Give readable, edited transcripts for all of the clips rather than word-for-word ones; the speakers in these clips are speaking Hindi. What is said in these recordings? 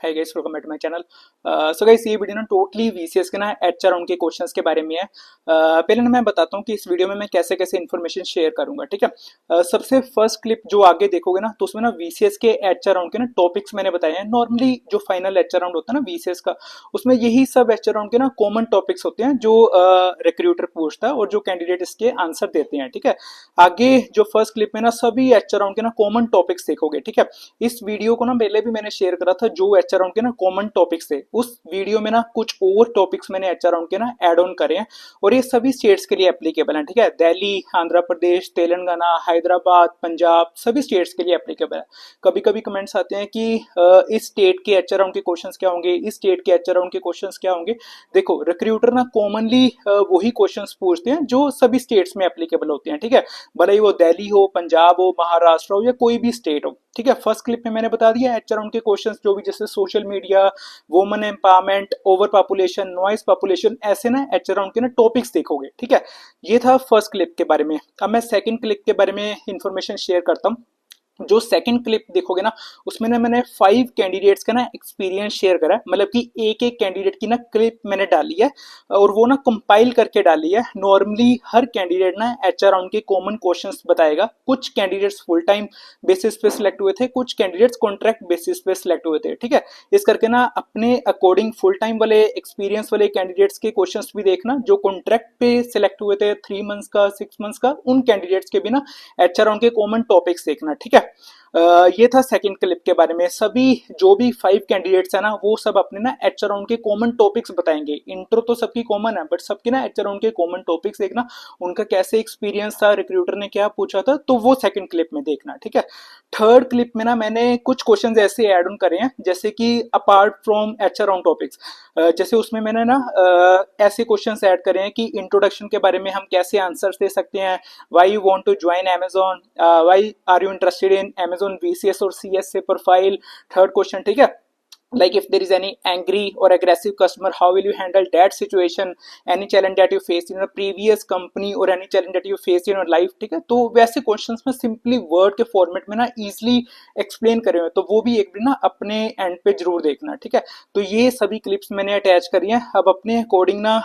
है guys, welcome back to my channel. So guys, ये वीडियो ना टोटली वीसीएस के ना एचआर राउंड के क्वेश्चंस के बारे में है। पहले ना मैं बताता हूँ कि इस वीडियो में मैं कैसे कैसे इन्फॉर्मेशन शेयर करूंगा, ठीक है। सबसे फर्स्ट क्लिप जो आगे देखोगे ना, तो उसमें ना वीसीएस के एचआर राउंड के ना टॉपिक्स मैंने बताए हैं। नॉर्मली जो फाइनल एचआर राउंड होता है ना वीसीएस का, उसमें यही सब एचआर राउंड के ना कॉमन टॉपिक्स होते हैं जो रिक्रूटर पूछता है और जो कैंडिडेट इसके आंसर देते हैं, ठीक है। आगे जो फर्स्ट क्लिप में ना सभी एचआर राउंड के ना कॉमन टॉपिक्स देखोगे, ठीक है। इस वीडियो को ना पहले भी मैंने शेयर करा था जो एचआर राउंड के ना कॉमन टॉपिक्स थे, उस वीडियो में ना कुछ और टॉपिक्स मैंने एचआर राउंड के ना ऐड ऑन करे हैं और ये सभी स्टेट्स के लिए एप्लीकेबल हैं, ठीक है। दिल्ली, आंध्र प्रदेश, तेलंगाना, हैदराबाद, पंजाब, सभी स्टेट्स के लिए एप्लीकेबल है। कभी कभी कमेंट्स आते हैं कि इस स्टेट के एचआर राउंड के क्वेश्चंस क्या होंगे, इस स्टेट के एचआर राउंड के क्वेश्चंस क्या होंगे। देखो, रिक्रूटर ना कॉमनली वही क्वेश्चंस पूछते हैं जो सभी स्टेट्स में एप्लीकेबल होते हैं, ठीक है। भले ही वो दिल्ली हो, पंजाब हो, महाराष्ट्र हो या कोई भी स्टेट हो, ठीक है। फर्स्ट क्लिप में मैंने बता दिया एचआर राउंड के क्वेश्चंस जो भी, जैसे social media, women empowerment, over population, noise population, ऐसे ना एचआर राउंड के ना टॉपिक्स देखोगे, ठीक है। ये था फर्स्ट क्लिप के बारे में। अब मैं सेकंड क्लिप के बारे में इंफॉर्मेशन शेयर करता हूँ। जो सेकंड क्लिप देखोगे ना, उसमें ना मैंने 5 कैंडिडेट्स का ना एक्सपीरियंस शेयर करा है, मतलब कि एक एक कैंडिडेट की ना क्लिप मैंने डाली है और वो ना कंपाइल करके डाली है। नॉर्मली हर कैंडिडेट ना एचआर राउंड के कॉमन क्वेश्चंस बताएगा। कुछ कैंडिडेट्स फुल टाइम बेसिस पे सिलेक्ट हुए थे, कुछ कैंडिडेट्स कॉन्ट्रैक्ट बेसिस पे सिलेक्ट हुए थे, ठीक है। इस करके ना अपने अकॉर्डिंग फुल टाइम वाले, एक्सपीरियंस वाले कैंडिडेट्स के क्वेश्चंस भी देखना। जो कॉन्ट्रैक्ट पे सिलेक्ट हुए थे 3 मंथ्स का, 6 मंथ्स का, उन कैंडिडेट्स के भी ना एचआर राउंड के कॉमन टॉपिक्स देखना, ठीक है। ये था सेकंड क्लिप के बारे में। सभी जो भी 5 कैंडिडेट्स है ना, वो सब अपने ना एचआर राउंड के कॉमन टॉपिक्स बताएंगे। इंट्रो तो सबकी कॉमन है, बट सबके ना एचआर राउंड के कॉमन टॉपिक्स देखना, उनका कैसे एक्सपीरियंस था, रिक्रूटर ने क्या पूछा था, तो वो सेकंड क्लिप में देखना, ठीक है। थर्ड क्लिप में ना मैंने कुछ क्वेश्चन ऐसे ऐड ऑन करे हैं, जैसे कि apart from HR round topics, जैसे उसमें मैंने ना ऐसे क्वेश्चंस ऐड करे हैं कि इंट्रोडक्शन के बारे में हम कैसे आंसर्स दे सकते हैं, why you want to join Amazon, why are you interested in Amazon VCS और CSA प्रोफाइल। थर्ड क्वेश्चन, ठीक है। Like if there is any angry or aggressive customer, how will you handle that situation, any challenge that you faced in your previous company or any challenge that you faced in your life, ठीक है। तो वैसे क्वेश्चंस में सिंपली वर्ड के फॉर्मेट में ना इजीली एक्सप्लेन करे हुए, तो वो भी एक भी ना अपने एंड पे जरूर देखना, ठीक है। तो ये सभी क्लिप्स मैंने अटैच करी हैं। अब अपने अकॉर्डिंग ना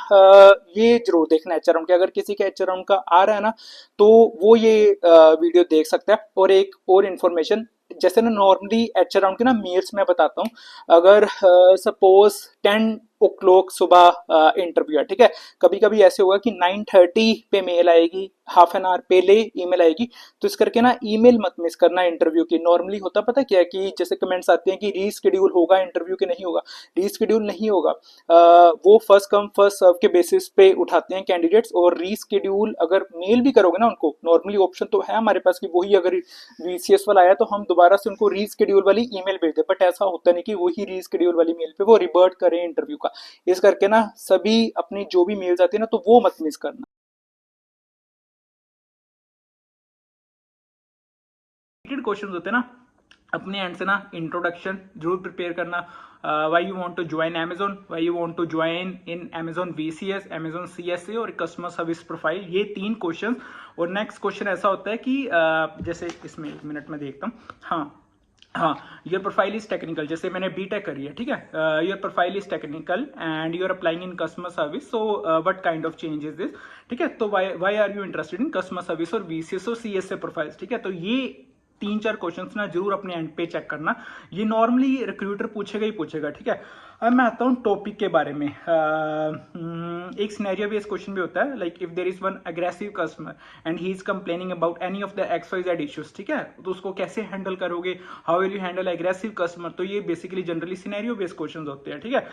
ये जरूर देखना एचआर राउंड के, अगर किसी का एचआर राउंड का आ रहा है ना, तो वो ये वीडियो देख सकता है। और एक और इन्फॉर्मेशन, जैसे ना नॉर्मली एचआर राउंड के ना मेल्स में बताता हूँ। अगर सपोज 10 o'clock सुबह इंटरव्यू है, ठीक है। कभी कभी ऐसे होगा कि 9:30 पे मेल आएगी, हाफ एन आवर पहले ईमेल आएगी, तो इस करके ना ईमेल मत मिस करना इंटरव्यू की। नॉर्मली होता पता क्या है कि जैसे कमेंट्स आते हैं कि रीस्केड्यूल होगा इंटरव्यू के, नहीं होगा, रीस्केड्यूल नहीं होगा। वो फर्स्ट कम फर्स्ट सर्व के बेसिस पे उठाते हैं कैंडिडेट्स, और रीस्केड्यूल अगर मेल भी करोगे ना उनको, नॉर्मली ऑप्शन तो है हमारे पास कि वही अगर वीसीएस वाला आया तो हम दोबारा से उनको रीस्केड्यूल वाली ईमेल भेज दें, बट ऐसा होता नहीं कि वही रीस्केड्यूल वाली मेल पे वो रिवर्ट करें इंटरव्यू का। इस करके ना सभी अपनी जो भी मेल्स आती है ना, तो वो मत मिस करना। क्वेश्चंस होते हैं ना, अपने एंड से ना इंट्रोडक्शन जरूर प्रिपेयर करना। Why you want to join Amazon, why you want to join in Amazon VCS, Amazon CSA और कस्टमर सर्विस प्रोफाइल, ये 3 क्वेश्चन। और नेक्स्ट क्वेश्चन ऐसा होता है कि जैसे इसमें 1 मिनट में देखता हूँ। हाँ, योर प्रोफाइल इज टेक्निकल, जैसे मैंने बीटेक करी है, ठीक है। Your profile is technical and you are applying in customer service, so what kind of change is this, ठीक है। तो why are you interested in customer service और VCS और CSA प्रोफाइल्स, ठीक है। तो ये 3-4 क्वेश्चंस ना जरूर अपने एंड पे चेक करना। ये नॉर्मली रिक्रूटर पूछेगा ही पूछेगा, ठीक है। अब मैं आता हूँ टॉपिक के बारे में। एक सिनेरियो बेस्ड क्वेश्चन भी होता है, like if there is one aggressive customer and he is complaining about any of the XYZ issues, ठीक है। तो उसको कैसे हैंडल करोगे, how will you handle aggressive customer. तो ये basically generally scenario based question होते हैं, ठीक है।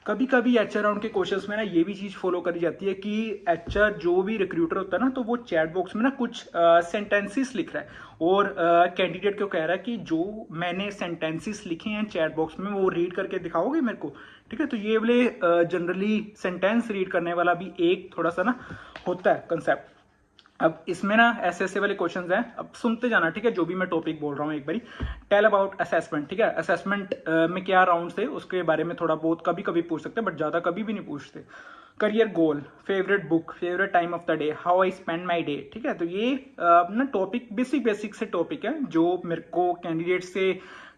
कभी कभी एचआर राउंड के क्वेश्चंस में ना ये भी चीज फॉलो करी जाती है कि एचआर जो भी रिक्रूटर होता है ना, तो वो चैट बॉक्स में ना कुछ सेंटेंसेस लिख रहा है और कैंडिडेट को कह रहा है कि जो मैंने सेंटेंसेस लिखे हैं चैट बॉक्स में वो रीड करके दिखाओगे मेरे को, ठीक है। तो ये वाले जनरली सेंटेंस रीड करने वाला भी एक थोड़ा सा ना होता है कंसेप्ट। अब इसमें ना ऐसे ऐसे वाले क्वेश्चंस हैं, अब सुनते जाना, ठीक है। जो भी मैं टॉपिक बोल रहा हूँ एक बारी। टेल अबाउट असेसमेंट, ठीक है। असेसमेंट में क्या राउंड थे उसके बारे में थोड़ा बहुत कभी कभी पूछ सकते हैं, बट ज्यादा कभी भी नहीं पूछते। Career goal, favourite book, favourite time of the day, how I spend my day, ठीक है। तो ये ना टॉपिक बेसिक से टॉपिक है जो मेरे को कैंडिडेट से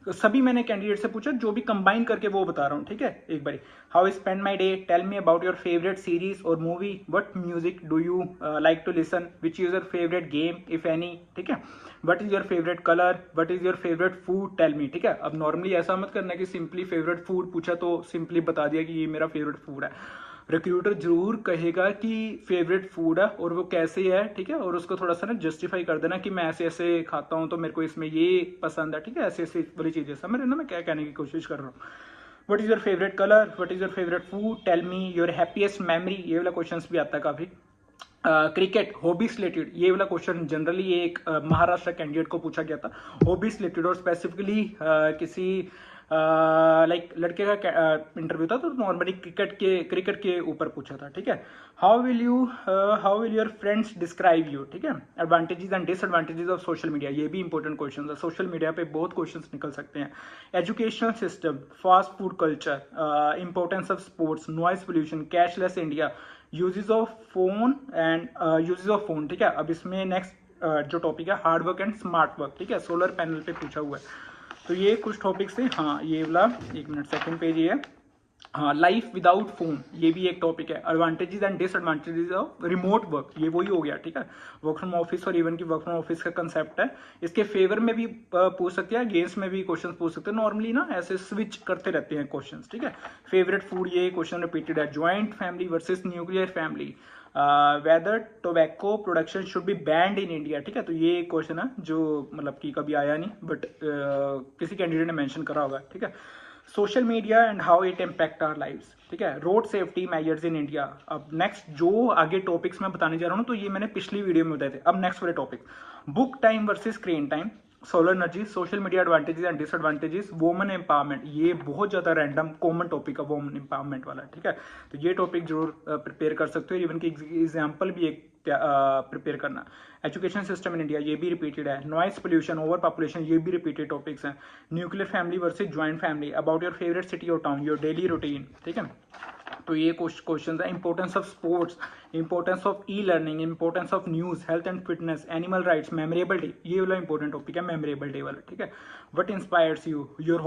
सभी मैंने कैंडिडेट से पूछा, जो भी कंबाइन करके वो बता रहा हूँ, ठीक है। एक बारी, how spend my day, tell me about your favourite series और movie, what music do you like to listen, which is your favourite game if any, ठीक है। What is your favourite colour, what is your favourite food, tell me, ठीक है। अब नॉर्मली ऐसा मत करना कि सिंपली फेवरेट फूड पूछा तो सिंपली बता दिया कि ये मेरा फेवरेट फूड है। रिक्रूटर जरूर कहेगा कि फेवरेट फूड है और वो कैसे है, ठीक है। और उसको थोड़ा सा ना जस्टिफाई कर देना कि मैं ऐसे ऐसे खाता हूँ तो मेरे को इसमें ये पसंद है, ठीक है। ऐसे ऐसे वाली चीजें समझ रहे हो ना मैं क्या कहने की कोशिश कर रहा हूँ। What is your favourite colour, what is your favourite food, tell me your happiest memory, ये वाला क्वेश्चन भी आता है काफी। क्रिकेट हॉबीज रिलेटेड, ये वाला क्वेश्चन जनरली एक महाराष्ट्र कैंडिडेट को पूछा गया था, हॉबीज रिलेटेड, और स्पेसिफिकली किसी लाइक लड़के का इंटरव्यू था, तो नॉर्मली क्रिकेट के ऊपर पूछा था, ठीक है। How will your friends describe you, ठीक है। Advantages and disadvantages of social media, ये भी इंपॉर्टेंट क्वेश्चन है, सोशल मीडिया पे बहुत क्वेश्चंस निकल सकते हैं। Educational system, fast food culture, importance of sports, noise pollution, cashless India, uses of phone and uses of phone, ठीक है। अब इसमें नेक्स्ट जो टॉपिक है hard work and smart work, ठीक है, सोलर पैनल पे पूछा हुआ है। तो ये कुछ टॉपिक्स थे। हाँ ये वाला, एक मिनट, सेकंड पेज ये है। हाँ, लाइफ विदाउट फोन, ये भी एक टॉपिक है। Advantages and disadvantages of remote work, ये वही हो गया, ठीक है। वर्क फ्रॉम ऑफिस और इवन की वर्क फ्रॉम ऑफिस का कंसेप्ट है। इसके फेवर में भी पूछ सकते हैं, अगेंस्ट में भी क्वेश्चन पूछ सकते हैं। नॉर्मली ना ऐसे स्विच करते रहते हैं क्वेश्चन, ठीक है। फेवरेट फूड, ये क्वेश्चन रिपीटेड है। Joint family versus nuclear family, whether tobacco production should be banned in India, ठीक है। तो ये एक क्वेश्चन है जो मतलब कि कभी आया नहीं, बट किसी कैंडिडेट ने मेंशन करा होगा, ठीक है। Social media and how it impact our lives, ठीक है। Road safety measures in India. अब नेक्स्ट जो आगे टॉपिक्स मैं बताने जा रहा हूँ, तो ये मैंने पिछली वीडियो में बताए थे। अब नेक्स्ट वाले topic, book time versus screen time, solar energy, social media advantages and disadvantages, women empowerment, ये बहुत ज्यादा रैंडम कॉमन टॉपिक है वुमेन एम्पावरमेंट वाला, ठीक है। तो ये टॉपिक जरूर प्रिपेयर कर सकते हो, इवन की एग्जाम्पल भी एक प्रिपेयर करना। एजुकेशन सिस्टम इन इंडिया, ये भी रिपीटेड है। नॉइस पोल्यूशन, ओवर पॉपुलेशन, ये भी रिपीटेड टॉपिक्स हैं। Nuclear family versus joint family, about your favourite city और टाउन, योर डेली रूटीन, ठीक है। तो ये क्वेश्चन है। Importance of sports, importance of e learning, importance of news, health and fitness, animal rights, memorable day, ये वाला इंपॉर्टेंट टॉपिक है, मेमोरेबल डे वाला, ठीक है। What inspires you, your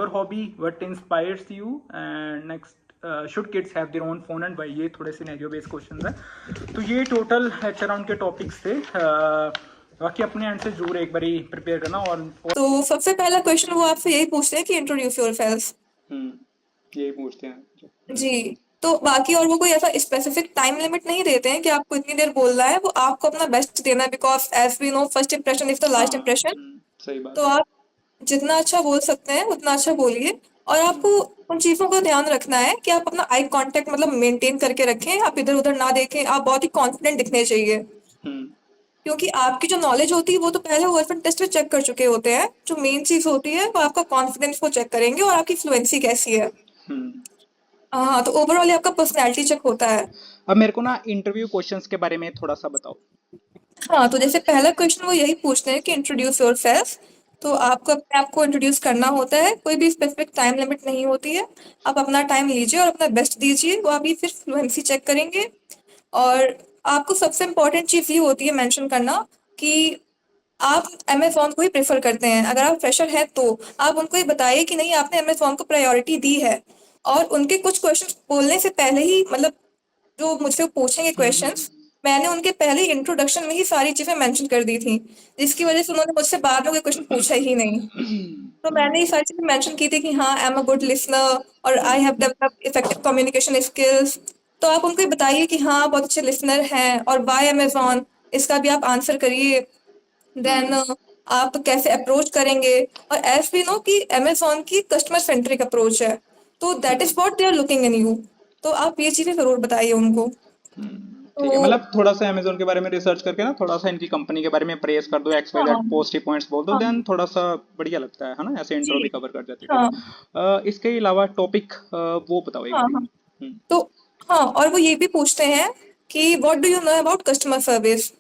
hobby, what inspires you, and next should kids have their own phone and Y, ये थोड़े सिनेरियो बेस्ड क्वेश्चन है। तो ये टोटल एच अराउंड के टॉपिक्स थे। बाकी अपने एंड से जरूर एक बारी प्रिपेयर करना। और तो सबसे पहला क्वेश्चन वो आपसे यही पूछते हैं कि इंट्रोड्यूस योरसेल्फ। यही पूछते हैं जी। तो बाकी और वो कोई ऐसा स्पेसिफिक टाइम लिमिट नहीं देते हैं कि आपको इतनी देर बोलना है, वो आपको अपना बेस्ट देना है, because as we know first impression is the last impression. सही तो बात है। आप जितना अच्छा बोल सकते हैं उतना अच्छा बोलिए, और आपको उन चीजों का ध्यान रखना है कि आप अपना आई कांटेक्ट मतलब मेंटेन करके रखें, आप इधर उधर ना देखें, आप बहुत ही कॉन्फिडेंट दिखने चाहिए। हम्म क्योंकि आपकी जो नॉलेज होती है वो तो पहले वर्फन टेस्ट में चेक कर चुके होते हैं। जो मेन चीज होती है वो आपका कॉन्फिडेंस को चेक करेंगे और आपकी फ्लुएंसी कैसी है। हम्म हाँ, तो ओवरऑल आपका पर्सनैलिटी चेक होता है। अब मेरे को ना इंटरव्यू क्वेश्चंस के बारे में थोड़ा सा बताओ। हाँ, तो जैसे पहला क्वेश्चन वो यही पूछते हैं कि इंट्रोड्यूस योरसेल्फ। तो आपको अपने आप को इंट्रोड्यूस करना होता है, कोई भी स्पेसिफिक टाइम लिमिट नहीं होती है। आप अपना टाइम लीजिए और अपना बेस्ट दीजिए, वो अभी फिर फ्लुएंसी चेक करेंगे। और आपको सबसे इम्पोर्टेंट चीज ये होती है मेंशन करना कि आप अमेज़न को ही प्रेफ़र करते हैं। अगर आप फ्रेशर हैं तो आप उनको ये बताइए कि नहीं, आपने अमेज़न को प्रायोरिटी दी है। और उनके कुछ क्वेश्चंस बोलने से पहले ही मतलब जो मुझसे पूछेंगे क्वेश्चंस, मैंने उनके पहले ही इंट्रोडक्शन में ही सारी चीज़ें मेंशन कर दी थी, जिसकी वजह से उन्होंने मुझसे बाद में कोई क्वेश्चन पूछा ही नहीं। तो मैंने ये सारी चीज़ें मेंशन की थी कि हाँ, I am a good listener और I have developed effective communication skills. तो आप उनको ये बताइए कि हाँ, आप बहुत अच्छे लिसनर हैं, और व्हाई अमेज़न, इसका भी आप आंसर करिए। देन आप कैसे अप्रोच करेंगे। और एज वी नो कि अमेज़न की कस्टमर सेंट्रिक अप्रोच है, तो that is what they are looking in you. तो आप ये चीज़ें ज़रूर बताइए उनको। ठीक है, तो मतलब थोड़ा सा अमेजोन के बारे में रिसर्च करके ना, थोड़ा सा इनकी कंपनी के बारे में प्रेस कर दो, एक्स वाई हाँ, जेड पॉजिटिव पॉइंट्स बोल दो, हाँ, देन थोड़ा सा बढ़िया लगता है ना, ऐसे इंट्रो जी, भी कवर कर जाती है, ठीक हाँ, है। इसके अलावा टॉपिक वो बताओ एक हाँ, बारी। हाँ। तो हाँ, और वो ये भी पूछते हैं कि what do you know about customer service.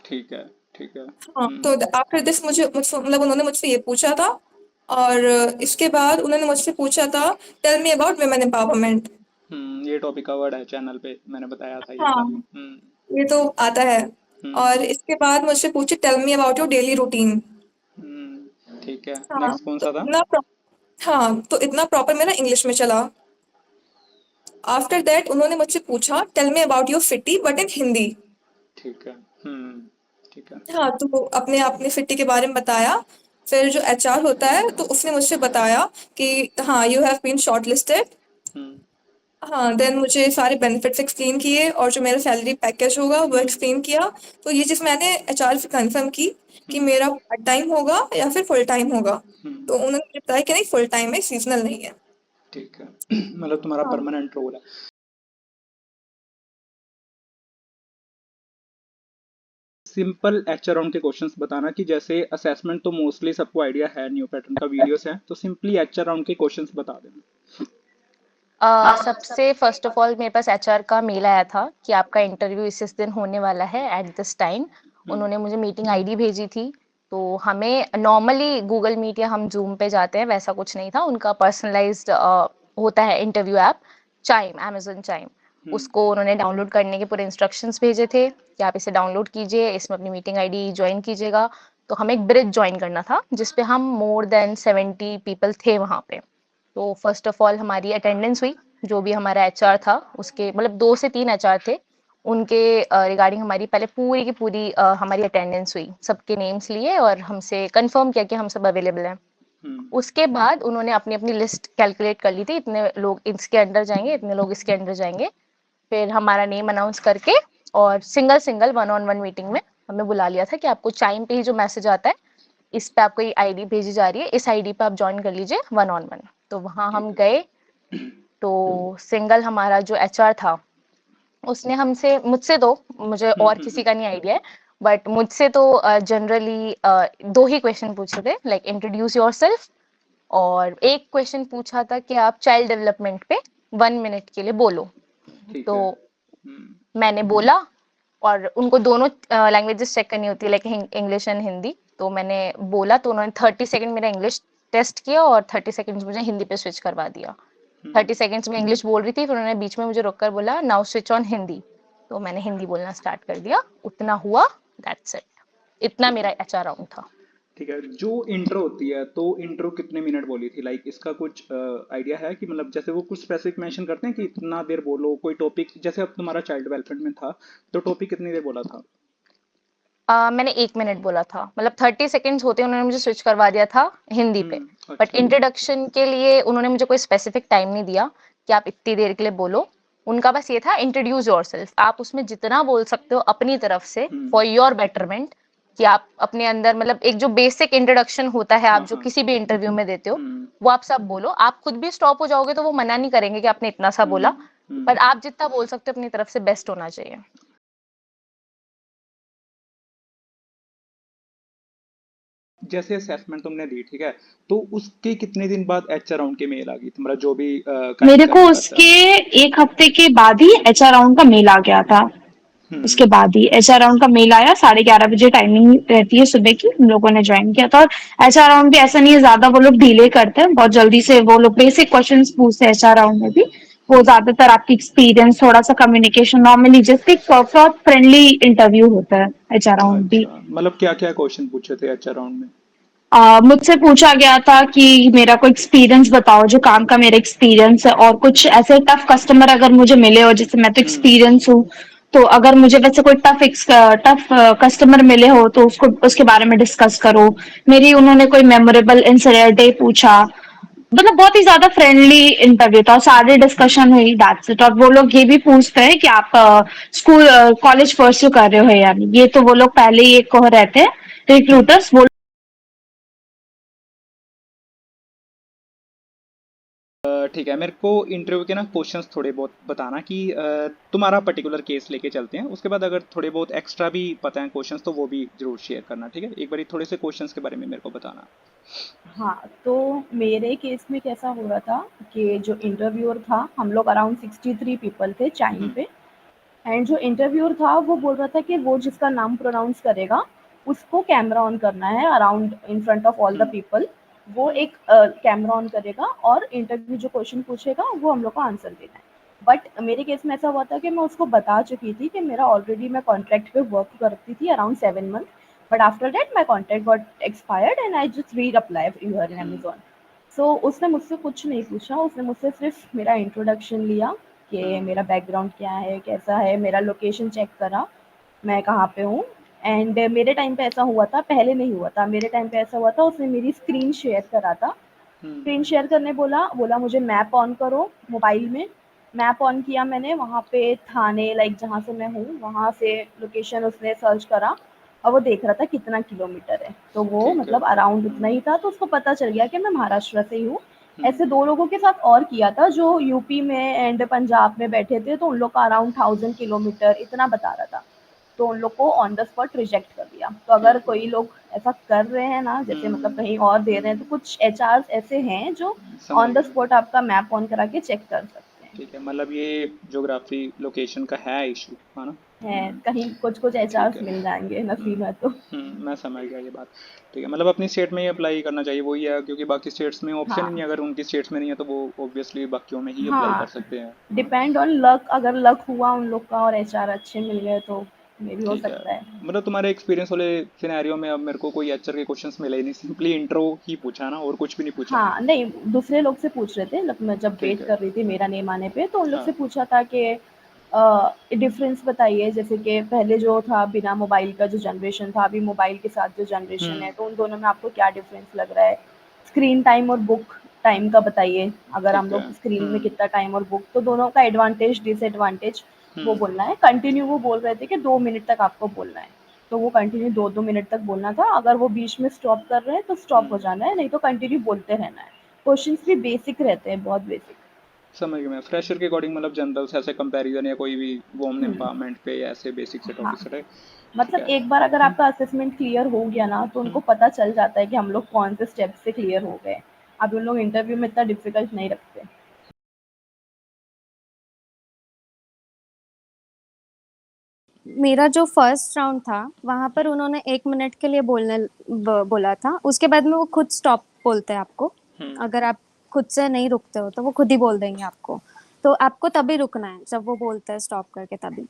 ठीक है, ठीक है। हाँ, तो आफ्टर दिस मुझसे मतलब उन्होंने मुझसे ये पूछा था। और इसके बाद उन्होंने मुझसे पूछा था, tell me about women empowerment. ये टॉपिक कवर्ड है चैनल पे, मैंने बताया था ये हाँ, काफी। ये तो आता है। हम्म और इसके बाद मुझसे पूछे, tell me about your daily routine. ठीक है, हाँ, नेक्स्ट कौन तो सा था? इतना प्रॉ हाँ, तो इतना प्रॉपर मेरा इंग्लिश में चला। आफ्टर दैट उन्होंने मुझसे पूछा tell me about your city but in Hindi. ठीक है। ठीक है। हाँ, तो अपने अपनी सिटी के बारे में बताया। फिर जो एचआर होता है तो उसने मुझसे बताया कि हाँ यू हैव बीन शॉर्टलिस्टेड। हम्म। हाँ, देन मुझे सारे बेनिफिट्स एक्सप्लेन किए और जो मेरा सैलरी पैकेज होगा वो एक्सप्लेन किया। तो ये चीज़ मैंने एचआर से कंफर्म की कि हम्म। मेरा पार्ट टाइम होगा या फिर फुल टाइम होगा। तो हम्म। उन्होंने मुझे बताया कि नहीं फुल टाइम है, सीजनल नहीं है। ठीक है। मतलब तुम्हारा हाँ। परमानेंट रोल है। सिंपल एच अराउंड के क्वेश्चंस बताना कि जैसे असेसमेंट तो मोस्टली सबको आइडिया है, न्यू पैटर्न का वीडियोस है, तो सिंपली एच अराउंड के क्वेश्चंस बता देना। सबसे फर्स्ट ऑफ ऑल मेरे पास एचआर का मेल आया था कि आपका इंटरव्यू इस दिन होने वाला है एट दिस टाइम। उन्होंने मुझे मीटिंग आईडी भेजी थी। तो हमें नॉर्मली गूगल मीट या हम जूम पे जाते हैं वैसा कुछ नहीं था, उनका पर्सनलाइज्ड होता है interview app chyme, Amazon chyme. उसको उन्होंने डाउनलोड करने के पूरे इंस्ट्रक्शंस भेजे थे कि आप इसे डाउनलोड कीजिए, इसमें अपनी मीटिंग आईडी ज्वाइन कीजिएगा। तो हमें एक ब्रिज ज्वाइन करना था जिसपे हम मोर देन 70 पीपल थे वहाँ पे। तो फर्स्ट ऑफ ऑल हमारी अटेंडेंस हुई। जो भी हमारा एचआर था उसके मतलब 2 से 3 एचआर थे, उनके रिगार्डिंग हमारी पहले पूरी की पूरी हमारी अटेंडेंस हुई, सबके नेम्स लिए और हमसे कंफर्म किया कि हम सब अवेलेबल हैं। उसके बाद उन्होंने अपनी अपनी लिस्ट कैलकुलेट कर ली थी, इतने लोग इसके अंडर जाएंगे, इतने लोग इसके अंडर जाएंगे। फिर हमारा नेम अनाउंस करके और single single one on one meeting में हमें बुला लिया था कि आपको चाइम पे ही जो मैसेज आता है इस पे आपको ये आईडी भेजी जा रही है, इस आईडी पे आप ज्वाइन कर लीजिए वन ऑन वन। तो वहाँ हम गए। तो सिंगल हमारा जो एचआर था उसने हमसे मुझसे तो मुझे और किसी का नहीं आइडिया है, बट मुझसे तो जनरली 2 ही क्वेश्चन पूछे थे, लाइक इंट्रोड्यूस योरसेल्फ। और एक क्वेश्चन पूछा था कि आप चाइल्ड डेवलपमेंट पे 1 मिनट के लिए बोलो। ठीक तो है। मैंने बोला और उनको दोनों लैंग्वेजेस चेक करनी होती है, लाइक इंग्लिश एंड हिंदी। तो मैंने बोला तो उन्होंने 30 सेकंड मेरा इंग्लिश टेस्ट किया और 30 सेकंड मुझे हिंदी पे स्विच करवा दिया। 30 सेकंड्स में इंग्लिश बोल रही थी, फिर उन्होंने बीच में मुझे रोककर बोला नाउ स्विच ऑन हिंदी। तो मैंने हिंदी बोलना स्टार्ट कर दिया, उतना हुआ, दैट्स इट। इतना ठीक मेरा है। एचआर राउंड था। ठीक है, जो इंट्रो होती है तो इंट्रो कितने मिनट बोली थी, लाइक इसका कुछ आइडिया है कि मतलब जैसे वो कुछ स्पेसिफिक मेंशन करते हैं कि इतना देर बोलो कोई टॉपिक, जैसे अब तुम्हारा चाइल्ड डेवलपमेंट में था तो टॉपिक कितनी देर बोला था? मैंने 1 मिनट बोला था, मतलब 30 सेकेंड्स होते उन्होंने मुझे स्विच करवा दिया था हिंदी पे। बट अच्छा। इंट्रोडक्शन के लिए उन्होंने मुझे कोई स्पेसिफिक टाइम नहीं दिया कि आप इतनी देर के लिए बोलो। उनका बस ये था इंट्रोड्यूस योरसेल्फ, आप उसमें जितना बोल सकते हो अपनी तरफ से फॉर योर बेटरमेंट, कि आप अपने अंदर मतलब एक जो बेसिक इंट्रोडक्शन होता है आप हाँ जो हाँ। किसी भी इंटरव्यू में देते हो वो आप सब बोलो। आप खुद भी स्टॉप हो जाओगे तो वो मना नहीं करेंगे कि आपने इतना सा बोला, पर आप जितना बोल सकते हो अपनी तरफ से बेस्ट होना चाहिए। जैसे असेसमेंट तुमने दी, ठीक है, तो उसके कितने दिन बाद एच राउंड की मेल आ गई, तुम्हारा जो भी काइंड मेरे को करने का था? उसके 1 हफ्ते के बाद ही एचआर राउंड का मेल आ गया था। उसके बाद ही एचआर राउंड का मेल आया, 11:30 बजे टाइमिंग रहती है सुबह की, हम लोगों ने ज्वाइन किया था। और एचआर राउंड भी ऐसा नहीं है ज्यादा वो लोग डिले करते हैं, बहुत जल्दी से वो लोग बेसिक क्वेश्चंस पूछते हैं एचआर राउंड में भी। वो ज्यादातर आपकी एक्सपीरियंस, थोड़ा सा कम्युनिकेशन, नॉर्मली जस्ट एक बहुत फ्रेंडली इंटरव्यू होता है एचआर राउंड भी। अच्छा, मतलब क्या क्या क्वेश्चन पूछे थे एच राउंड में? मुझसे पूछा गया था कि मेरा कोई एक्सपीरियंस बताओ, जो काम का मेरा एक्सपीरियंस है, और कुछ ऐसे टफ कस्टमर अगर मुझे मिले हो, जैसे मैं तो एक्सपीरियंस हूँ, तो अगर मुझे वैसे कोई टफ कस्टमर मिले हो तो उसको उसके बारे में डिस्कस करो। मेरी उन्होंने कोई मेमोरेबल इंसिडेंट डे पूछा। मतलब बहुत ही ज्यादा फ्रेंडली इंटरव्यू था, सारी डिस्कशन हुई, दैट्स इट। और वो लोग ये भी पूछते हैं कि आप स्कूल कॉलेज परस्यू कर रहे हो या नहीं, ये तो वो लोग पहले ही एक कह रहते हैं रिक्रूटर्स। वो ठीक है, मेरे को इंटरव्यू के ना क्वेश्चंस थोड़े बहुत बताना कि तुम्हारा पर्टिकुलर केस लेके चलते हैं, उसके बाद अगर थोड़े बहुत एक्स्ट्रा भी पता है क्वेश्चंस तो वो भी जरूर शेयर करना, ठीक है? एक बार थोड़े से क्वेश्चंस के बारे में मेरे को बताना। हाँ, तो मेरे केस में कैसा हो रहा था कि जो इंटरव्यूअर था, हम लोग अराउंड 63 पीपल थे चाइम पे। एंड जो इंटरव्यूअर था वो बोल रहा था कि वो जिसका नाम प्रोनाउंस करेगा उसको कैमरा ऑन करना है around in front of all the people. वो एक कैमरा ऑन करेगा और इंटरव्यू जो क्वेश्चन पूछेगा वो हम लोग को आंसर देना है। बट मेरे केस में ऐसा हुआ था कि मैं उसको बता चुकी थी कि मेरा ऑलरेडी मैं कॉन्ट्रैक्ट पे वर्क करती थी around 7 month. But after that my contact got expired and I just reapply here in Amazon. So उसने मुझसे कुछ नहीं पूछा, उसने मुझसे सिर्फ मेरा इंट्रोडक्शन लिया कि मेरा बैकग्राउंड क्या है, कैसा है, मेरा लोकेशन चेक करा, मैं कहाँ पे हूँ। एंड मेरे टाइम पे ऐसा हुआ था, पहले नहीं हुआ था, मेरे टाइम पे ऐसा हुआ था, उसने मेरी स्क्रीन शेयर करा था। स्क्रीन शेयर करने बोला, बोला मुझे मैप ऑन करो मोबाइल में। मैप ऑन किया मैंने, वहाँ पे थाने लाइक जहाँ से मैं हूँ वहाँ से लोकेशन उसने सर्च करा और वो देख रहा था कितना किलोमीटर है, तो वो ठीक है। मतलब अराउंड उतना ही था, तो उसको पता चल गया कि मैं महाराष्ट्र से ही हूँ। ऐसे 2 लोगों के साथ और किया था जो यूपी में एंड पंजाब में बैठे थे, तो उन लोग का अराउंड 1000 किलोमीटर इतना बता रहा था। तो उन लोग को ऑन द स्पॉट रिजेक्ट कर दिया। तो अगर कोई लोग ऐसा कर रहे हैं ना, जैसे मतलब कहीं और दे रहे हैं, तो कुछ एचआर्स ऐसे हैं जो समझ ऑन द गया। स्पॉट आपका मैप ऑन करा के चेक कर सकते हैं। ठीक है, मतलब ये ज्योग्राफी लोकेशन का है इशू, है ना? कहीं कुछ-कुछ ठीक एचआर्स है। मिल जाएँगे, नसीब है तो। मैं समझ गया ये बात। ठीक है, मतलब अपनी स्टेट में ही अप्लाई करना चाहिए, वही है, क्योंकि बाकी स्टेट्स में ऑप्शन ही नहीं हाँ, है, अगर उनकी स्टेट्स में नहीं है तो वो ऑब्वियसली बाकियों में ही अप्लाई कर हाँ, सकते हैं। हाँ। डिपेंड ऑन लक, अगर लक हुआ उन लोग का और एचआर अच्छे मिल गए तो मेबी हो ठीक है, सकता है। मतलब तुम्हारे एक्सपीरियंस वाले सिनेरियो में अब मेरे को कोई एचआर के क्वेश्चंस मिले ही नहीं, सिंपली इंट्रो ही पूछा ना, और कुछ भी नहीं पूछा। हाँ, नहीं दूसरे लोग से पूछ रहे थे, मतलब मैं जब ठीक वेट है। कर रही थी मेरा नेम आने पे, तो उन लोग हाँ। से पूछा था कि डिफरेंस बताइए, जैसे कि पहले जो था बिना मोबाइल का जो जनरेशन था, अभी मोबाइल के साथ जो जनरेशन है, तो उन दोनों में आपको क्या डिफरेंस लग रहा है? स्क्रीन टाइम और बुक टाइम का बताइए, अगर हम ठीक है। लोग स्क्रीन में कितना टाइम और बुक, तो दोनों का एडवांटेज डिसएडवांटेज वो बोलना है। कंटिन्यू वो बोल रहे थे कि 2 मिनट तक आपको बोलना है, तो वो कंटिन्यू 2-2 मिनट तक बोलना था। अगर वो बीच में स्टॉप कर रहे हैं तो स्टॉप हो जाना है, नहीं तो कंटिन्यू बोलते रहना है। क्वेश्चंस भी बेसिक रहते हैं, बहुत बेसिक। समझ गया मैं, फ्रेशर के अकॉर्डिंग, मतलब जनरल से ऐसे कंपैरिजन या कोई भी वुमेन हुँ, एम्पावरमेंट पे या ऐसे बेसिक से हाँ। टॉपिक्स रहे। ठीक मतलब है। एक बार अगर आपका असेसमेंट क्लियर हो गया ना, तो उनको पता चल जाता है कि हम लोग कौन से स्टेप से क्लियर हो गए। अब उन लोग इंटरव्यू में इतना डिफिकल्ट नहीं रखते। मेरा जो फर्स्ट राउंड था वहाँ पर उन्होंने 1 मिनट के लिए बोला था, उसके बाद में वो खुद स्टॉप बोलते हैं आपको। अगर आप खुद से नहीं रुकते हो तो वो खुद ही बोल देंगे आपको, तो आपको तभी रुकना है जब वो बोलते हैं स्टॉप करके तभी।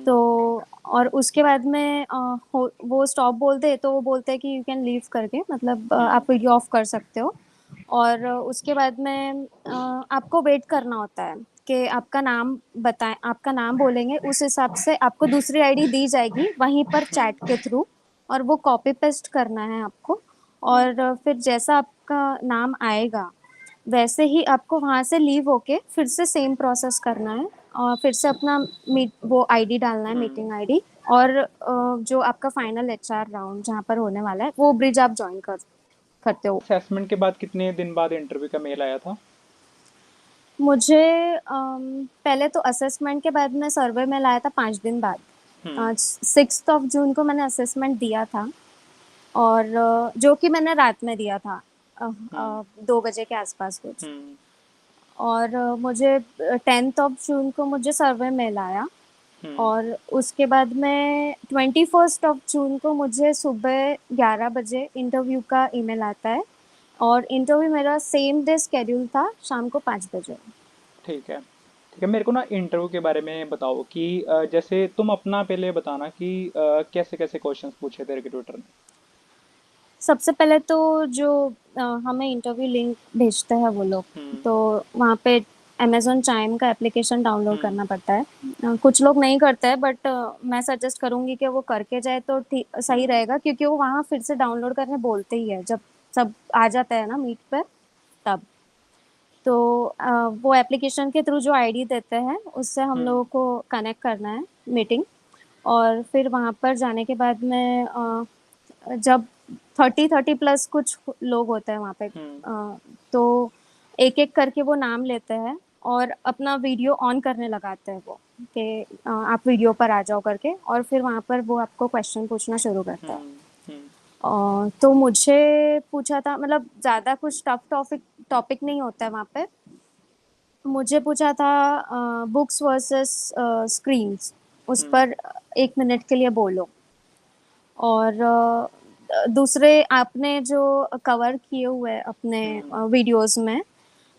तो और उसके बाद में वो स्टॉप बोलते तो वो बोलते हैं कि यू कैन लीव करके, मतलब आप वीडियो ऑफ कर सकते हो। और उसके बाद में आपको वेट करना होता है कि आपका नाम बताएं, आपका नाम बोलेंगे, उस हिसाब से आपको दूसरी आईडी दी जाएगी वहीं पर चैट के थ्रू, और वो कॉपी पेस्ट करना है आपको। और फिर जैसा आपका नाम आएगा वैसे ही आपको वहाँ से लीव होके फिर से सेम प्रोसेस करना है, और फिर से अपना वो आईडी डालना है, मीटिंग आईडी। और जो आपका फाइनल एचआर राउंड जहाँ पर होने वाला है वो ब्रिज आप ज्वाइन करते हो। असेसमेंट के बाद कितने दिन बाद इंटरव्यू का मेल आया था? मुझे पहले तो असेसमेंट के बाद में सर्वे में लाया था 5 दिन बाद। 6 जून को मैंने असेसमेंट दिया था, और जो कि मैंने रात में दिया था 2 बजे के आसपास कुछ। और मुझे 10 जून को मुझे सर्वे मेल आया, और उसके बाद में 21 जून को मुझे सुबह 11 बजे इंटरव्यू का ईमेल आता है, और इंटरव्यू मेरा सेम डे स्केड्यूल था शाम को 5 बजे। ठीक है। ठीक है, मेरे को ना इंटरव्यू के बारे में बताओ कि जैसे तुम अपना पहले बताना कि कैसे कैसे क्वेश्चंस पूछे थे रिक्रूटर ने। सबसे पहले तो जो हमें इंटरव्यू लिंक भेजते हैं वो लोग, तो वहाँ पे अमेजोन चाइम का एप्लीकेशन डाउनलोड करना पड़ता है। कुछ लोग नहीं करते हैं, बट मैं सजेस्ट करूँगी कि वो करके जाए तो ठीक सही रहेगा, क्योंकि वो वहाँ फिर से डाउनलोड करने बोलते ही है जब सब आ जाता है ना मीट पे तब। तो वो एप्लीकेशन के थ्रू जो आईडी देते हैं उससे हम लोगों को कनेक्ट करना है मीटिंग। और फिर वहाँ पर जाने के बाद में जब 30 प्लस कुछ लोग होते हैं वहाँ पे, तो एक एक करके वो नाम लेते हैं और अपना वीडियो ऑन करने लगाते हैं वो, कि आप वीडियो पर आ जाओ करके, और फिर वहाँ पर वो आपको क्वेश्चन पूछना शुरू करता है। तो मुझे पूछा था, मतलब ज़्यादा कुछ टफ टॉपिक नहीं होता है वहाँ पे। मुझे पूछा था बुक्स वर्सेस स्क्रीन्स, उस पर 1 मिनट के लिए बोलो। और दूसरे आपने जो कवर किए हुए अपने वीडियोस में,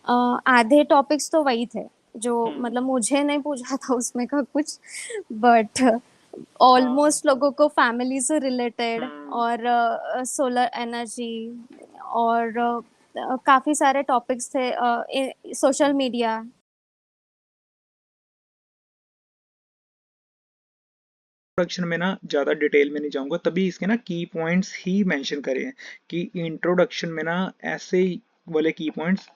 आधे टॉपिक्स तो वही थे जो, मतलब मुझे नहीं पूछा था उसमें का कुछ, बट ऑलमोस्ट लोगों को फैमिली से रिलेटेड हम्म, और सोलर एनर्जी और काफी सारे टॉपिक्स थे, सोशल मीडिया। इंट्रोडक्शन में ना ज़्यादा डिटेल में नहीं जाऊंगा, तभी इसके ना की पॉइंट्स ही मेंशन करे हैं कि इंट्रोडक्शन में ना ऐसे ही वाले की पॉइंट्स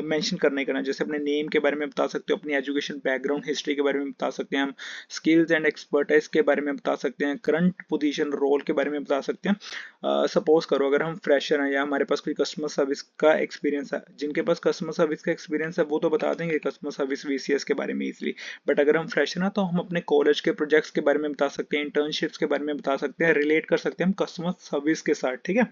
मेंशन करने का ना, जैसे अपने नेम के बारे में बता सकते हो, अपनी एजुकेशन बैकग्राउंड हिस्ट्री के बारे में बता सकते हैं हम, स्किल्स एंड एक्सपर्टाइज के बारे में बता सकते हैं, करंट पोजीशन रोल के बारे में बता सकते हैं। सपोज करो अगर हम फ्रेशर हैं या हमारे पास कोई कस्टमर सर्विस का एक्सपीरियंस है, जिनके पास कस्टमर सर्विस का एक्सपीरियंस है वो तो बता देंगे कस्टमर सर्विस वीसीएस के बारे में इजीली, बट अगर हम फ्रेशर हैं तो हम अपने कॉलेज के प्रोजेक्ट्स के बारे में बता सकते हैं, इंटर्नशिप्स के बारे में बता सकते हैं, रिलेट कर सकते हैं हम कस्टमर सर्विस के साथ, ठीक है।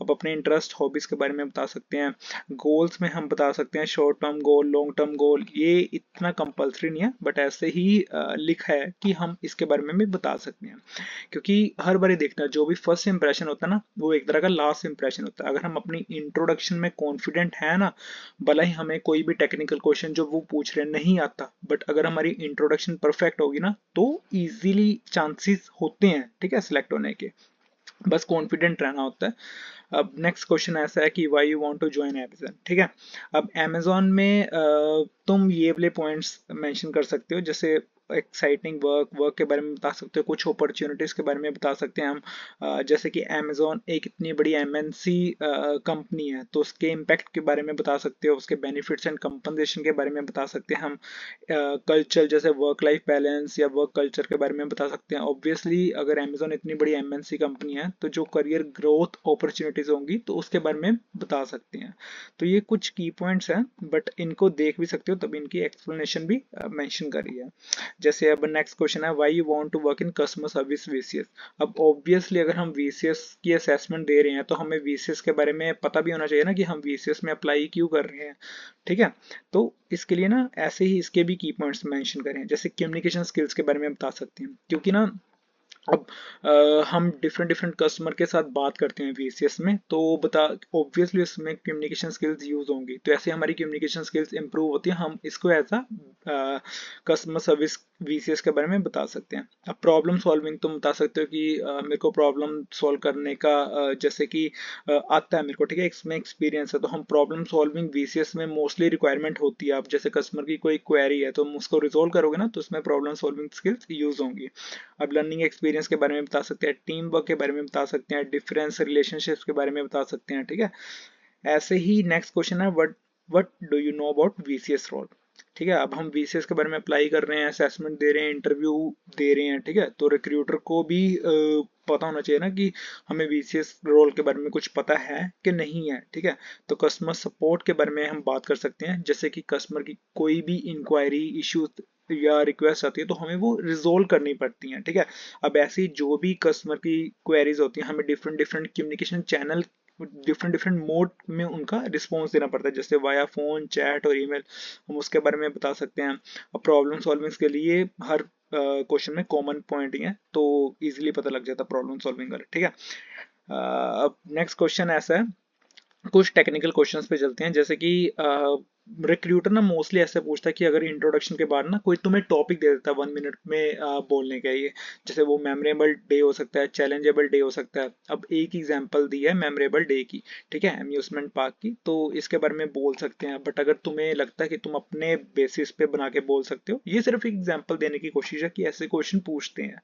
अब अपने इंटरेस्ट हॉबीज के बारे में बता सकते हैं, गोल्स में हम बता सकते हैं short term goal, long term goal, ये इतना कंपल्सरी नहीं है बट ऐसे ही लिखा है कि हम इसके बारे में भी बता सकते हैं, क्योंकि हर बार देखना जो भी फर्स्ट इंप्रेशन होता है ना वो एक तरह का लास्ट इंप्रेशन होता है। अगर हम अपनी इंट्रोडक्शन में कॉन्फिडेंट है ना, भला ही हमें कोई भी टेक्निकल क्वेश्चन जो वो पूछ रहे हैं नहीं आता, बट अगर हमारी इंट्रोडक्शन परफेक्ट होगी ना तो इजीली चांसेस होते हैं, ठीक है, सिलेक्ट होने के। बस कॉन्फिडेंट रहना होता है। अब नेक्स्ट क्वेश्चन ऐसा है कि why you want to join Amazon, ठीक है। अब अमेज़न में तुम ये वाले पॉइंट्स मेंशन कर सकते हो, जैसे एक्साइटिंग वर्क के बारे में बता सकते हो, कुछ अपॉर्चुनिटीज़ के बारे में बता सकते हैं हम। जैसे कि अमेज़न एक इतनी बड़ी एमएनसी कंपनी है तो उसके इम्पैक्ट के बारे में बता सकते हो, उसके बेनिफिट्स एंड कंपनसेशन के बारे में बता सकते हैं हम। कल्चर जैसे वर्क लाइफ बैलेंस या वर्क कल्चर के बारे में बता सकते हैं। ऑब्वियसली अगर अमेज़न इतनी बड़ी एमएनसी कंपनी है तो जो करियर ग्रोथ अपॉर्चुनिटीज़ होंगी तो उसके बारे में बता सकते हैं। तो ये कुछ की पॉइंट्स हैं बट इनको देख भी सकते हो, तब इनकी एक्सप्लेनेशन भी मेंशन करी है। जैसे अब नेक्स्ट क्वेश्चन है why you want to work in customer service VCS. अब ऑब्वियसली अगर हम वीसीएस की असेसमेंट दे रहे हैं तो हमें वीसीएस के बारे में पता भी होना चाहिए ना कि हम वीसीएस में अप्लाई क्यों कर रहे हैं, ठीक है। तो इसके लिए ना ऐसे ही इसके भी की पॉइंट्स मेंशन करें, जैसे कम्युनिकेशन स्किल्स के बारे में बता सकते हैं, क्योंकि ना अब हम डिफरेंट डिफरेंट कस्टमर के साथ बात करते हैं वीसीएस में, तो बता ऑब्वियसली उसमें कम्युनिकेशन स्किल्स यूज होंगी, तो ऐसे हमारी कम्युनिकेशन स्किल्स इंप्रूव होती है, हम इसको as a customer service VCS के बारे में बता सकते हैं। अब प्रॉब्लम सॉल्विंग तुम बता सकते हो कि मेरे को प्रॉब्लम सॉल्व करने का जैसे कि आता है मेरे को, ठीक है, इसमें एक्सपीरियंस है, तो हम प्रॉब्लम सॉल्विंग वीसीएस में मोस्टली रिक्वायरमेंट होती है। अब जैसे कस्टमर की कोई क्वेरी है तो हम उसको रिजोल्व करोगे ना तो उसमें प्रॉब्लम सॉल्विंग स्किल्स यूज होंगी। अब लर्निंग एक्सपीरियंस के बारे में बता सकते हैं, टीम वर्क के बारे में बता सकते हैं, डिफरेंस रिलेशनशिप्स के बारे में बता सकते हैं, ठीक है। ऐसे ही नेक्स्ट क्वेश्चन है what do you know about VCS role, ठीक है। अब हम वीसीएस के बारे में अप्लाई कर रहे हैं, असेसमेंट दे रहे हैं, इंटरव्यू दे रहे हैं, ठीक है, तो रिक्रूटर को भी पता होना चाहिए ना कि हमें वीसीएस रोल के बारे में कुछ पता है कि नहीं है, ठीक है। तो कस्टमर सपोर्ट के बारे में हम बात कर सकते हैं, जैसे कि कस्टमर की कोई भी इंक्वायरी इशू या रिक्वेस्ट आती है तो हमें वो रिजोल्व करनी पड़ती हैं, ठीक है। अब ऐसी जो भी कस्टमर की क्वेरीज होती हैं हमें different different communication channel different different mode में उनका रिस्पॉन्स देना पड़ता है, जैसे वाया फोन, चैट और ईमेल, हम उसके बारे में बता सकते हैं। अब प्रॉब्लम सॉल्विंग के लिए हर क्वेश्चन में कॉमन पॉइंट ही है तो इजीली पता लग जाता है प्रॉब्लम सॉल्विंग का, ठीक है। अब नेक्स्ट क्वेश्चन ऐसा है, कुछ टेक्निकल क्वेश्चंस पे चलते हैं, जैसे कि रिक्रूटर ना मोस्टली ऐसे पूछता है कि अगर इंट्रोडक्शन के बाद ना कोई तुम्हें टॉपिक दे देता है 1 मिनट में बोलने का, ये जैसे वो मेमोरेबल डे हो सकता है, चैलेंजेबल डे हो सकता है। अब एक एग्जांपल दी है मेमोरेबल डे की, ठीक है, अम्यूजमेंट पार्क की, तो इसके बारे में बोल सकते हैं, बट अगर तुम्हें लगता है कि तुम अपने बेसिस पे बना के बोल सकते हो, ये सिर्फ एग्जाम्पल देने की कोशिश है कि ऐसे क्वेश्चन पूछते हैं,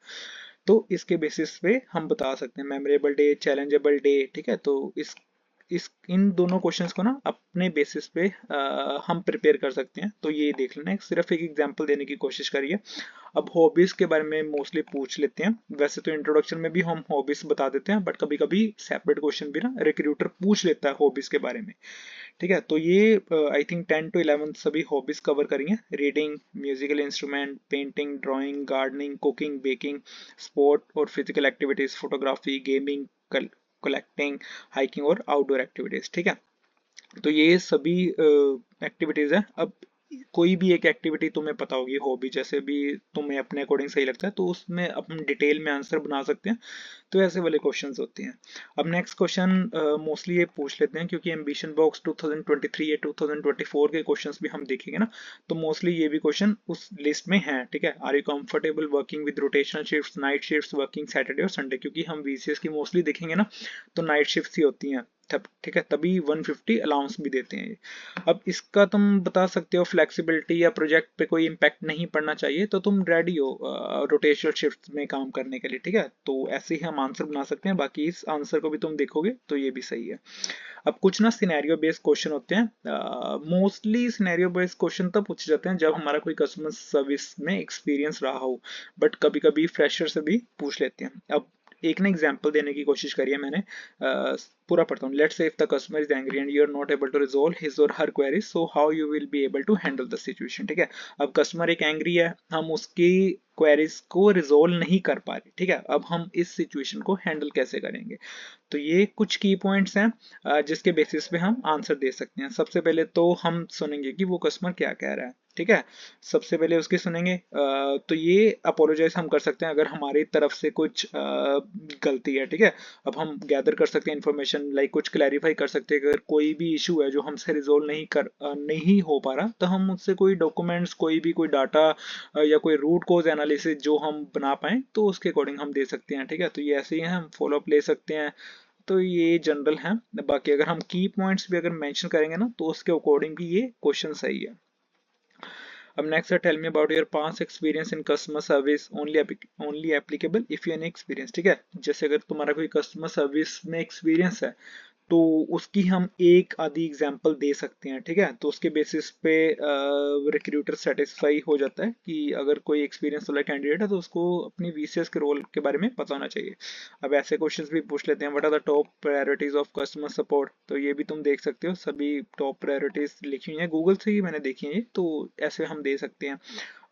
तो इसके बेसिस पे हम बता सकते हैं मेमोरेबल डे, चैलेंजेबल डे, ठीक है। तो इस इन दोनों क्वेश्चंस को ना अपने बेसिस पे हम प्रिपेयर कर सकते हैं, तो ये देख लेना है, सिर्फ एक एग्जांपल देने की कोशिश करिए। अब हॉबीज के बारे में मोस्टली पूछ लेते हैं, वैसे तो इंट्रोडक्शन में भी हम हॉबीज बता देते हैं, बट कभी कभी सेपरेट क्वेश्चन भी ना रिक्रूटर पूछ लेता है हॉबीज के बारे में, ठीक है। तो ये आई थिंक 10 to 11 सभी हॉबीज कवर करेंगे, reading, musical instrument, painting, drawing, gardening, cooking, baking, sport और physical activities, photography, gaming, collecting, hiking और आउटडोर एक्टिविटीज, ठीक है। तो ये सभी एक्टिविटीज है। अब कोई भी एक एक्टिविटी तुम्हें पता होगी, हॉबी जैसे भी तुम्हें अपने अकॉर्डिंग सही लगता है, तो उसमें अपन डिटेल में आंसर बना सकते हैं। तो ऐसे वाले क्वेश्चंस होते हैं। अब नेक्स्ट क्वेश्चन मोस्टली ये पूछ लेते हैं, क्योंकि एम्बिशन बॉक्स 2023 या 2024 के क्वेश्चंस भी हम देखेंगे ना, तो मोस्टली ये भी क्वेश्चन उस लिस्ट में है, ठीक है। Are you comfortable working with rotational shifts, night shifts, working Saturday और संडे, क्योंकि हम वीसीएस की मोस्टली देखेंगे ना तो नाइट शिफ्ट्स ही होती हैं तब, ठीक है, तभी 150 अलाउंस भी देते हैं। अब इसका तुम बता सकते हो फ्लेक्सिबिलिटी या प्रोजेक्ट पे कोई इम्पैक्ट नहीं पड़ना चाहिए, तो तुम रेडी हो रोटेशनल शिफ्ट में काम करने के लिए, ठीक है। तो ऐसे ही हम आंसर बना सकते हैं। बाकी इस आंसर को भी तुम देखोगे तो ये भी सही है। अब कुछ ना सिनेरियो बेस्ड क्वेश्चन होते हैं। मोस्टली सिनेरियो बेस्ड क्वेश्चन तब पूछे जाते हैं जब हमारा कोई कस्टमर सर्विस में एक्सपीरियंस रहा हो, बट कभी कभी फ्रेशर से भी पूछ लेते हैं। अब एक ना एग्जांपल देने की कोशिश करी है मैंने, पूरा पढ़ता हूँ। Let's say if the customer is angry and you are not able to resolve his और her query, so how you will be able to handle the situation, ठीक है। अब कस्टमर एक एंग्री है, हम उसकी क्वेरीज को रिजोल्व नहीं कर पा रहे, ठीक है। अब हम इस सिचुएशन को हैंडल कैसे करेंगे, तो ये कुछ की पॉइंट्स हैं जिसके बेसिस पे हम आंसर दे सकते हैं। सबसे पहले तो हम सुनेंगे कि वो कस्टमर क्या कह रहा है, ठीक है। सबसे पहले उसकी सुनेंगे, तो ये अपोलोजाइज हम कर सकते हैं अगर हमारी तरफ से कुछ गलती है, ठीक है। अब हम गैदर कर सकते हैं इन्फॉर्मेशन, लाइक कुछ क्लैरिफाई कर सकते हैं। अगर कोई भी इशू है जो हमसे रिजोल्व नहीं हो पा रहा, तो हम उससे कोई डॉक्यूमेंट्स, कोई डाटा या कोई रूट कोज एनालिसिस जो हम बना पाए, तो उसके अकॉर्डिंग हम दे सकते हैं, ठीक है। तो ये ऐसे ही है, हम फॉलोअप ले सकते हैं। तो ये जनरल है। बाकी अगर हम की पॉइंट्स भी अगर मेंशन करेंगे ना, तो उसके अकॉर्डिंग भी ये क्वेश्चन सही है। अब नेक्स्ट है, tell me about your past experience in customer service, only applicable if you an experience, ठीक है। जैसे अगर तुम्हारा कोई कस्टमर सर्विस में एक्सपीरियंस है, तो उसकी हम एक आधी एग्जांपल दे सकते हैं, ठीक है। तो उसके बेसिस पे रिक्रूटर सेटिस्फाई हो जाता है कि अगर कोई एक्सपीरियंस वाला कैंडिडेट है तो उसको अपनी वीसीएस के रोल के बारे में पता होना चाहिए। अब ऐसे क्वेश्चंस भी पूछ लेते हैं, what are the top priorities of customer support, तो ये भी तुम देख सकते हो, सभी टॉप प्रायोरिटीज लिखी हुई हैं, गूगल से ही मैंने देखी है ये, तो ऐसे हम दे सकते हैं।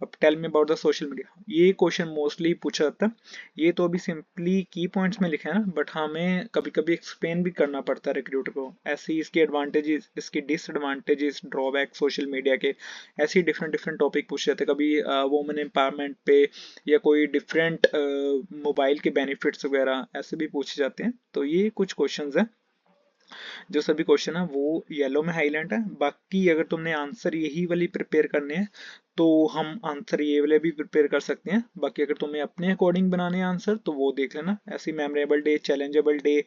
अब tell me about the social media, ये क्वेश्चन मोस्टली पूछा जाता है। ये तो अभी सिंपली की पॉइंट्स में लिखा है ना, बट हमें कभी कभी एक्सप्लेन भी करना पड़ता है रिक्रूटर को। ऐसे ही इसके एडवांटेजेस, इसके डिसएडवांटेजेस, ड्रॉबैक सोशल मीडिया के, ऐसे ही डिफरेंट टॉपिक पूछ जाते हैं। कभी वुमेन एम्पावरमेंट पे या कोई डिफरेंट मोबाइल के बेनिफिट्स वगैरह ऐसे भी पूछे जाते हैं। तो ये कुछ क्वेश्चंस हैं, जो सभी क्वेश्चन है वो येलो में हाईलाइट है। बाकी अगर तुमने आंसर यही वाली प्रिपेयर करने हैं, तो हम आंसर ये वाले भी प्रिपेयर कर सकते हैं। बाकी अगर तुम्हें अपने अकॉर्डिंग बनाने हैं आंसर, तो वो देख लेना। ऐसी memorable day, challengeable day,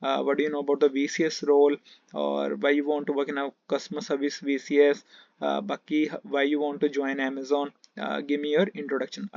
what do you know about the VCS role, और why you want to work in a customer service VCS, बाकी why you want to join Amazon, give me your introduction.